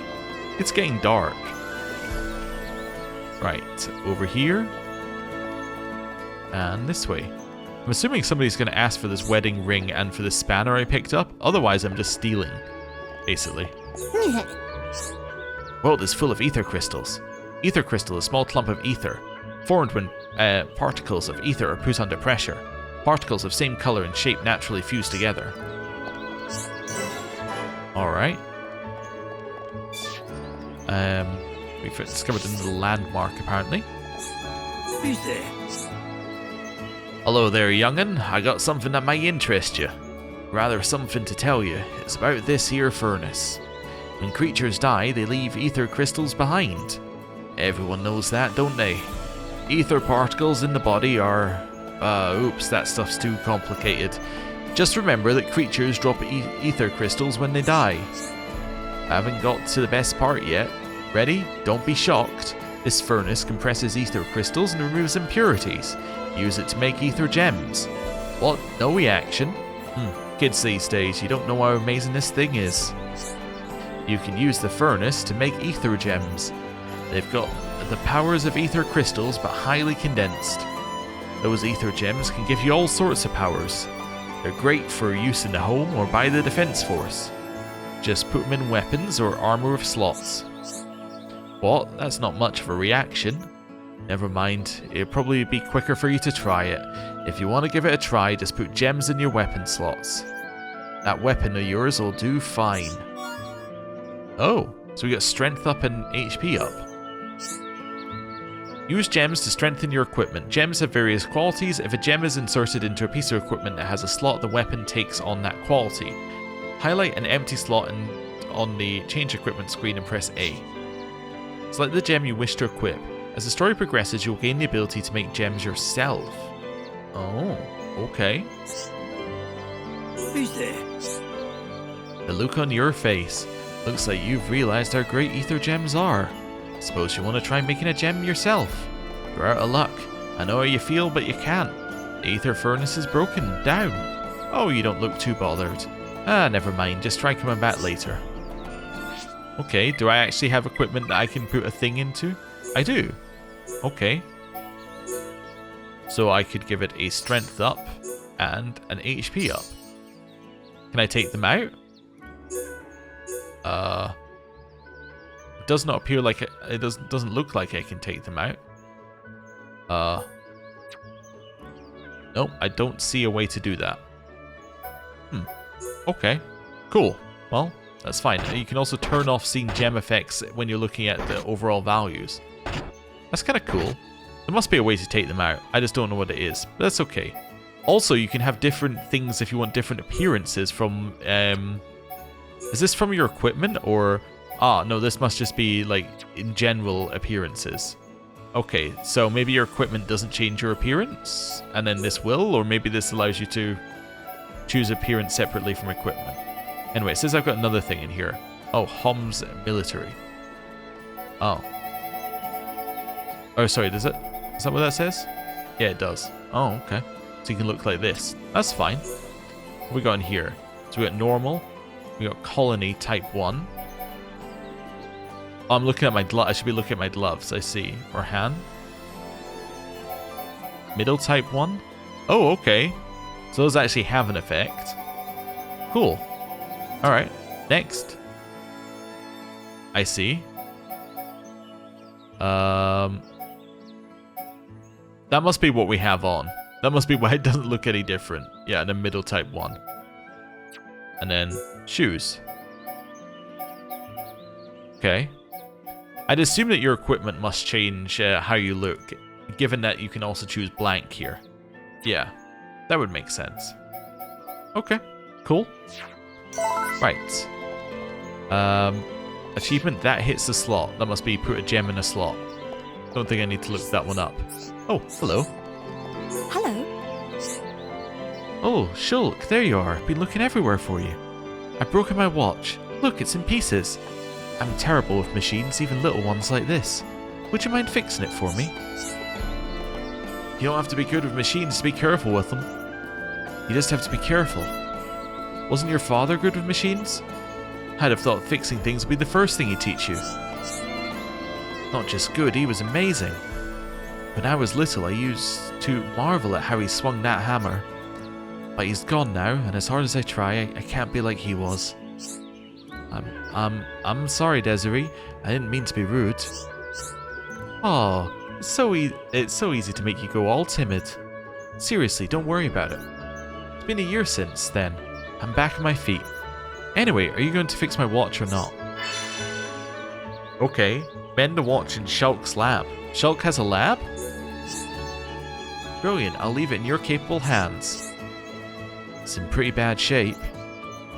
it's getting dark. Right, over here. And this way. I'm assuming somebody's going to ask for this wedding ring and for the spanner I picked up, otherwise I'm just stealing, basically. World is full of ether crystals. Ether crystal is a small clump of ether, formed when particles of ether are put under pressure. Particles of same color and shape naturally fuse together. Alright. We've discovered another landmark, apparently. Who's there? Hello there, young'un. I got something that might interest you. Rather, something to tell you. It's about this here furnace. When creatures die, they leave ether crystals behind. Everyone knows that, don't they? Ether particles in the body are... oops, that stuff's too complicated. Just remember that creatures drop ether crystals when they die. Haven't got to the best part yet. Ready? Don't be shocked. This furnace compresses ether crystals and removes impurities. Use it to make ether gems. What? No reaction? Kids these days, you don't know how amazing this thing is. You can use the furnace to make ether gems. They've got the powers of ether crystals, but highly condensed. Those ether gems can give you all sorts of powers. They're great for use in the home or by the defense force. Just put them in weapons or armor with slots. What? That's not much of a reaction. Never mind, it'll probably be quicker for you to try it. If you want to give it a try, just put gems in your weapon slots. That weapon of yours will do fine. Oh, so we got strength up and HP up. Use gems to strengthen your equipment. Gems have various qualities. If a gem is inserted into a piece of equipment that has a slot, the weapon takes on that quality. Highlight an empty slot on the change equipment screen and press A. Select the gem you wish to equip. As the story progresses, you'll gain the ability to make gems yourself. Oh, okay. Who's there? The look on your face. Looks like you've realized how great ether gems are. Suppose you want to try making a gem yourself. You're out of luck. I know how you feel, but you can't. The ether furnace is broken down. Oh, you don't look too bothered. Ah, never mind. Just try coming back later. Okay, do I actually have equipment that I can put a thing into? I do. Okay. So I could give it a strength up and an HP up. Can I take them out? It does not appear like it doesn't look like I can take them out. Nope, I don't see a way to do that. Okay, cool. Well, that's fine. You can also turn off seeing gem effects when you're looking at the overall values. That's kind of cool. There must be a way to take them out. I just don't know what it is, but that's okay. Also, you can have different things if you want different appearances from... is this from your equipment, or... Ah, no, this must just be, like, in general appearances. Okay, so maybe your equipment doesn't change your appearance, and then this will, or maybe this allows you to choose appearance separately from equipment. Anyway, it says I've got another thing in here. Oh, Homs Military. Oh. Oh, sorry, does it? Is that what that says? Yeah, it does. Oh, okay. So you can look like this. That's fine. What have we got in here? So we got normal. We got colony type 1. Oh, I'm looking at my glove. I should be looking at my gloves, I see. Or hand. Middle type 1. Oh, okay. So those actually have an effect. Cool. Alright. Next. I see. That must be what we have on. That must be why it doesn't look any different. Yeah, and a middle type 1. And then shoes. Okay. I'd assume that your equipment must change how you look, given that you can also choose blank here. Yeah, that would make sense. Okay, cool. Right. Achievement, that hits the slot. That must be put a gem in a slot. Don't think I need to look that one up. Oh, hello. Hello. Oh, Shulk, there you are. Been looking everywhere for you. I've broken my watch. Look, it's in pieces. I'm terrible with machines, even little ones like this. Would you mind fixing it for me? You don't have to be good with machines to be careful with them. You just have to be careful. Wasn't your father good with machines? I'd have thought fixing things would be the first thing he'd teach you. Not just good, he was amazing. When I was little, I used to marvel at how he swung that hammer. But he's gone now, and as hard as I try, I can't be like he was. I'm sorry, Desiree. I didn't mean to be rude. Oh, it's so easy to make you go all timid. Seriously, don't worry about it. It's been a year since then. I'm back on my feet. Anyway, are you going to fix my watch or not? Okay, mend the watch in Shulk's lab. Shulk has a lab? Brilliant, I'll leave it in your capable hands. It's in pretty bad shape.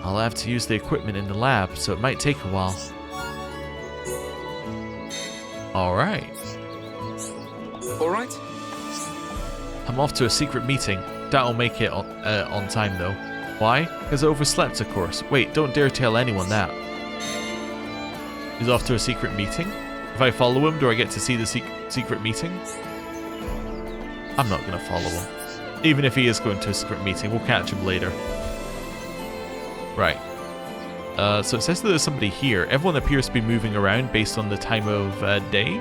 I'll have to use the equipment in the lab, so it might take a while. Alright. Alright? I'm off to a secret meeting. That'll make it on time though. Why? Because I overslept, of course. Wait, don't dare tell anyone that. He's off to a secret meeting? If I follow him, do I get to see the secret meeting? I'm not going to follow him. Even if he is going to a secret meeting, we'll catch him later. Right. So it says that there's somebody here. Everyone appears to be moving around based on the time of day.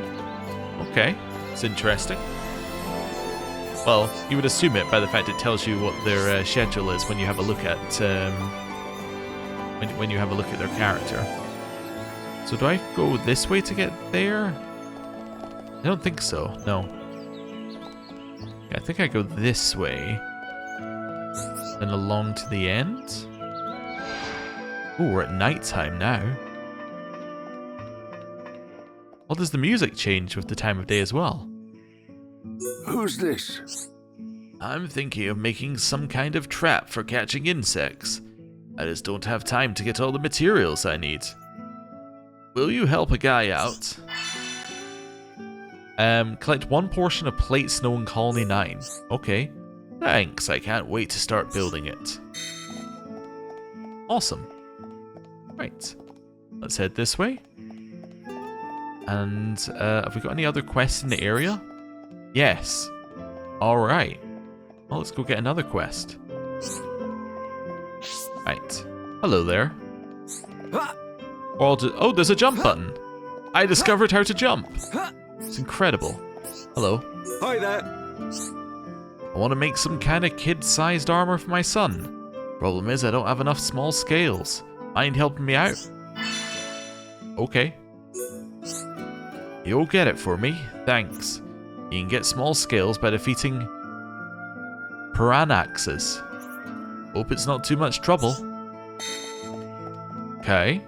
Okay, it's interesting. Well, you would assume it by the fact it tells you what their schedule is when you have a look at when you have a look at their character. So do I go this way to get there? I don't think so. No. Yeah, I think I go this way, then along to the end. Ooh, we're at nighttime now. Well, does the music change with the time of day as well? Who's this? I'm thinking of making some kind of trap for catching insects. I just don't have time to get all the materials I need. Will you help a guy out? Collect 1 portion of plate snow in Colony 9. Okay. Thanks, I can't wait to start building it. Awesome. Right. Let's head this way. And, have we got any other quests in the area? Yes. Alright. Well, let's go get another quest. Right. Hello there. Oh, there's a jump button. I discovered how to jump. It's incredible. Hello. Hi there. I want to make some kind of kid-sized armor for my son. Problem is, I don't have enough small scales. Mind helping me out? Okay. You'll get it for me. Thanks. You can get small scales by defeating Piranaxes. Hope it's not too much trouble. Okay.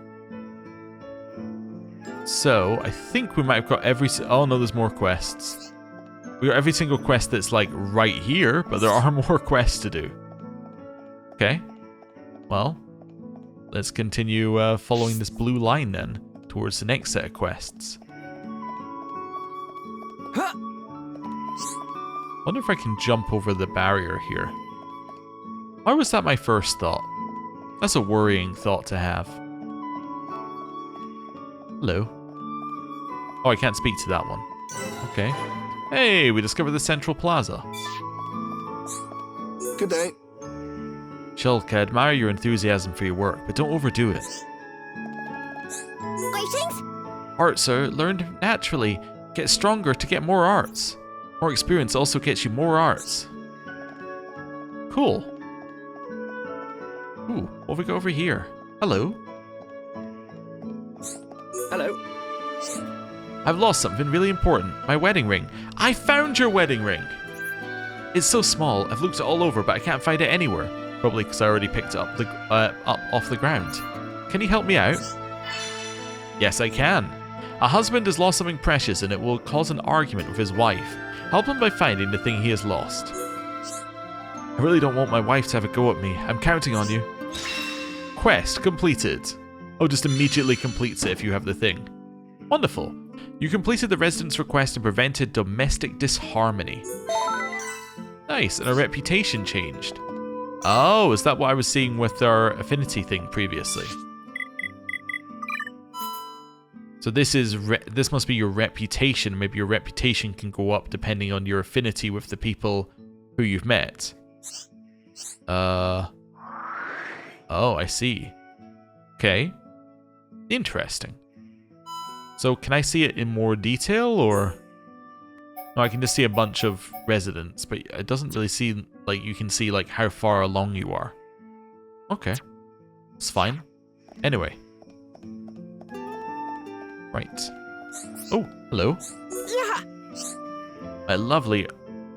So, I think we might have got every... Oh no, there's more quests. We got every single quest that's like right here, but there are more quests to do. Okay. Well, let's continue following this blue line then, towards the next set of quests. Wonder if I can jump over the barrier here. Why was that my first thought? That's a worrying thought to have. Hello. Oh, I can't speak to that one. Okay. Hey, we discovered the Central Plaza. Good day. Shulk, I admire your enthusiasm for your work, but don't overdo it. Greetings. Arts are learned naturally. Get stronger to get more arts. More experience also gets you more arts. Cool. Ooh, what have we got over here? Hello. Hello. I've lost something really important. My wedding ring. I found your wedding ring! It's so small, I've looked it all over, but I can't find it anywhere. Probably because I already picked it up, up off the ground. Can you help me out? Yes, I can. A husband has lost something precious and it will cause an argument with his wife. Help him by finding the thing he has lost. I really don't want my wife to have a go at me. I'm counting on you. Quest completed. Oh, just immediately completes it if you have the thing. Wonderful. You completed the resident's request and prevented domestic disharmony. Nice, and our reputation changed. Oh, is that what I was seeing with our affinity thing previously? So this is this must be your reputation. Maybe your reputation can go up depending on your affinity with the people who you've met. Oh, I see. Okay. Interesting. So can I see it in more detail, or... No, I can just see a bunch of residents, but it doesn't really see, like, you can see, like, how far along you are. Okay. It's fine. Anyway. Right. Oh, hello. Yeah. My lovely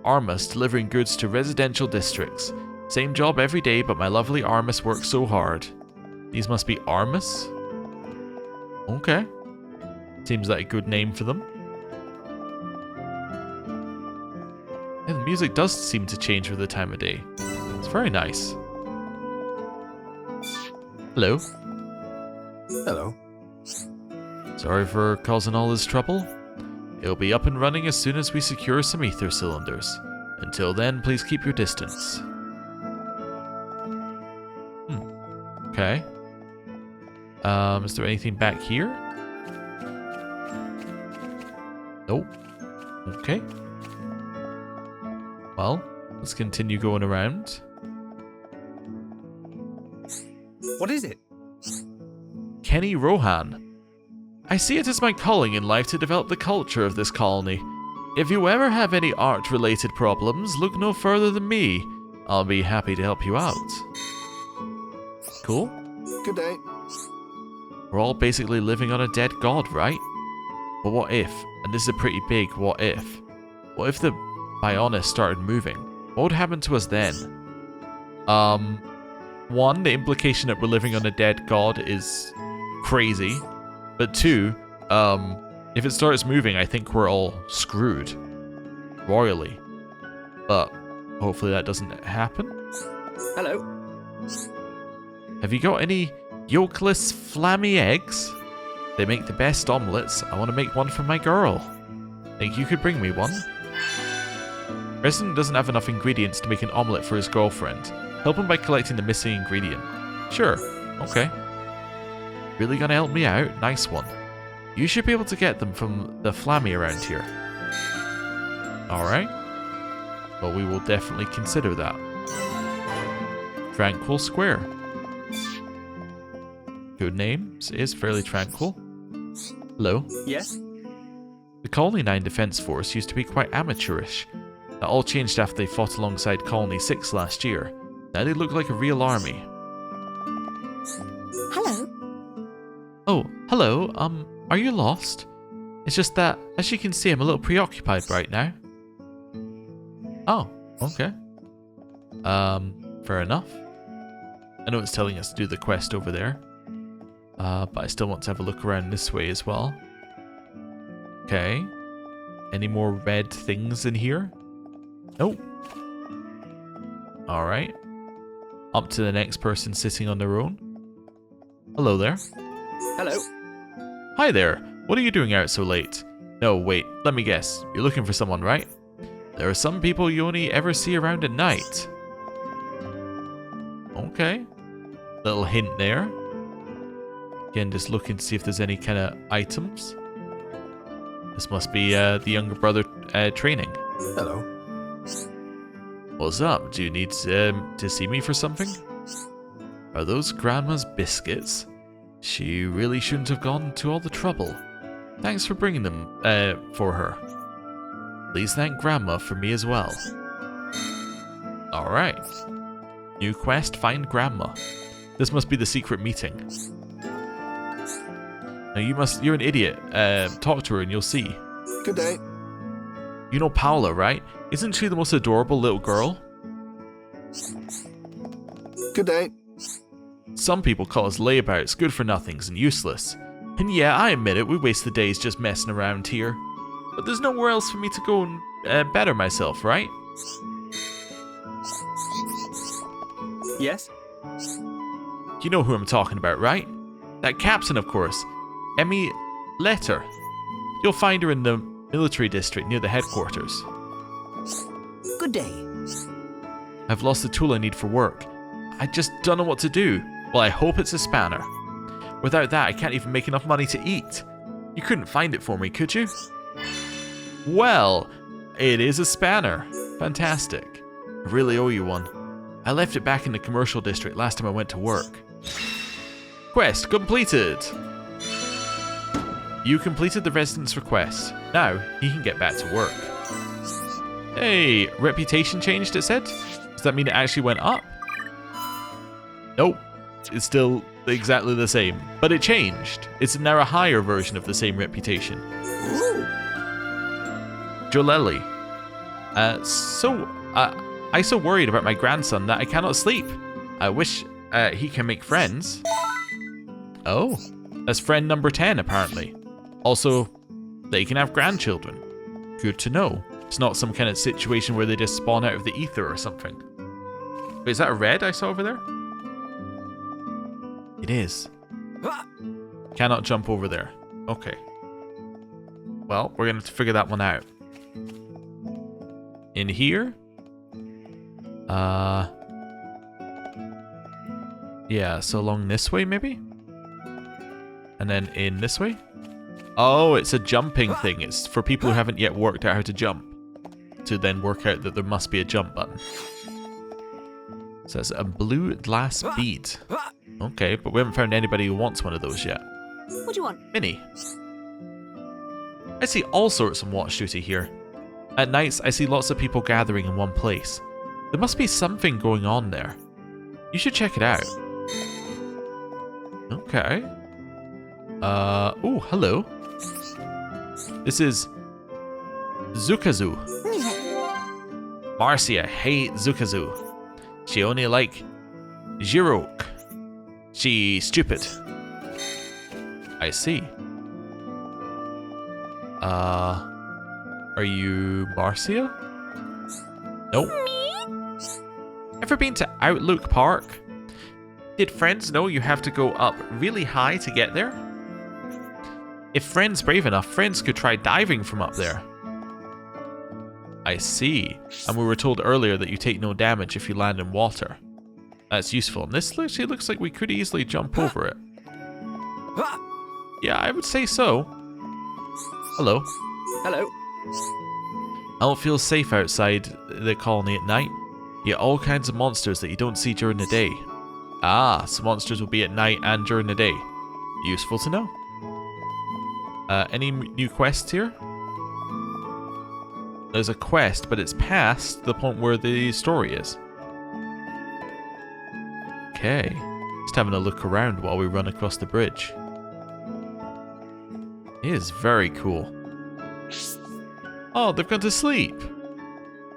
Armus delivering goods to residential districts. Same job every day, but my lovely Armus works so hard. These must be Armus? Okay. Seems like a good name for them. Yeah, the music does seem to change with the time of day. It's very nice. Hello. Hello. Sorry for causing all this trouble. It'll be up and running as soon as we secure some ether cylinders. Until then, please keep your distance. Okay. Is there anything back here? Nope. Okay. Well, let's continue going around. What is it? Kenny Rohan. I see it as my calling in life to develop the culture of this colony. If you ever have any art-related problems, look no further than me. I'll be happy to help you out. Cool. Good day. We're all basically living on a dead god, right? But what if, and this is a pretty big what if the Bionis started moving? What would happen to us then? One, the implication that we're living on a dead god is crazy. But two, if it starts moving, I think we're all screwed. royally. But hopefully that doesn't happen. Hello. Have you got any yolkless flammy eggs? They make the best omelets. I want to make one for my girl. Think you could bring me one? Resident doesn't have enough ingredients to make an omelet for his girlfriend. Help him by collecting the missing ingredient. Sure. Okay. Really gonna help me out? Nice one. You should be able to get them from the flammy around here. Alright. Well, we will definitely consider that. Tranquil Square. Good name. It is fairly tranquil. Hello. Yes? The Colony 9 Defense Force used to be quite amateurish. That all changed after they fought alongside Colony 6 last year. Now they look like a real army. Hello. Oh, hello. Are you lost? It's just that, as you can see, I'm a little preoccupied right now. Oh, okay. Fair enough. I know it's telling us to do the quest over there. But I still want to have a look around this way as well. Okay. Any more red things in here? Nope. Alright. Up to the next person sitting on their own. Hello there. Hello. Hi there. What are you doing out so late? No, wait. Let me guess. You're looking for someone, right? There are some people you only ever see around at night. Okay. Little hint there. Again, just looking to see if there's any kind of items. This must be the younger brother training. Hello. What's up? Do you need to see me for something? Are those Grandma's biscuits? She really shouldn't have gone to all the trouble. Thanks for bringing them for her. Please thank Grandma for me as well. Alright. New quest, find Grandma. This must be the secret meeting. Now you're an idiot. Talk to her and you'll see. Good day. You know Paola, right? Isn't she the most adorable little girl? Good day. Some people call us layabouts, good for nothings, and useless. And yeah, I admit it, we waste the days just messing around here. But there's nowhere else for me to go and better myself, right? Yes? You know who I'm talking about, right? That captain, of course. Emmy Letter. You'll find her in the military district near the headquarters. Good day. I've lost the tool I need for work. I just don't know what to do. Well, I hope it's a spanner. Without that, I can't even make enough money to eat. You couldn't find it for me, could you? Well, it is a spanner. Fantastic. I really owe you one. I left it back in the commercial district last time I went to work. Quest completed. You completed the resident's request. Now, he can get back to work. Hey, reputation changed, it said? Does that mean it actually went up? Nope. It's still exactly the same. But it changed. It's now a higher version of the same reputation. Joleli. I'm so worried about my grandson that I cannot sleep. I wish he can make friends. Oh, that's friend number 10 apparently. Also, they can have grandchildren. Good to know. It's not some kind of situation where they just spawn out of the ether or something. Wait, is that a red I saw over there? It is. Cannot jump over there. Okay. Well, we're going to figure that one out. In here? Yeah, so along this way maybe? And then in this way? Oh, it's a jumping thing. It's for people who haven't yet worked out how to jump. To then work out that there must be a jump button. So it's a blue glass bead. Okay, but we haven't found anybody who wants one of those yet. What do you want? Minnie. I see all sorts of watch duty here. At nights, I see lots of people gathering in one place. There must be something going on there. You should check it out. Okay. Oh, hello. This is Zukazu. Marcia hates Zukazu. She only like Jirok. She stupid. I see. Are you Marcia? Nope. Ever been to Outlook Park? Did friends know you have to go up really high to get there? If friends brave enough, friends could try diving from up there. I see. And we were told earlier that you take no damage if you land in water. That's useful. And this actually looks like we could easily jump over it. Yeah, I would say so. Hello. Hello. I don't feel safe outside the colony at night. You get all kinds of monsters that you don't see during the day. Ah, so monsters will be at night and during the day. Useful to know. Any new quests here? There's a quest, but it's past the point where the story is. Okay. Just having a look around while we run across the bridge. It is very cool. Oh, they've gone to sleep.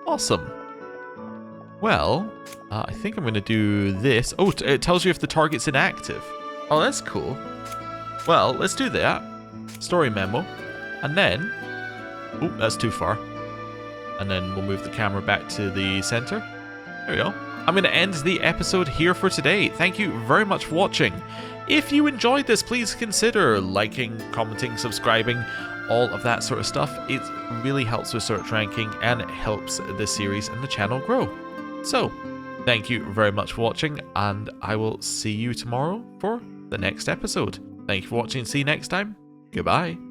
Awesome. Well, I think I'm going to do this. Oh, it tells you if the target's inactive. Oh, that's cool. Well, let's do that. Story memo. And then... Oh, that's too far. And then we'll move the camera back to the center. There we go. I'm going to end the episode here for today. Thank you very much for watching. If you enjoyed this, please consider liking, commenting, subscribing, all of that sort of stuff. It really helps with search ranking and it helps the series and the channel grow. So, thank you very much for watching, and I will see you tomorrow for the next episode. Thank you for watching. See you next time. Goodbye.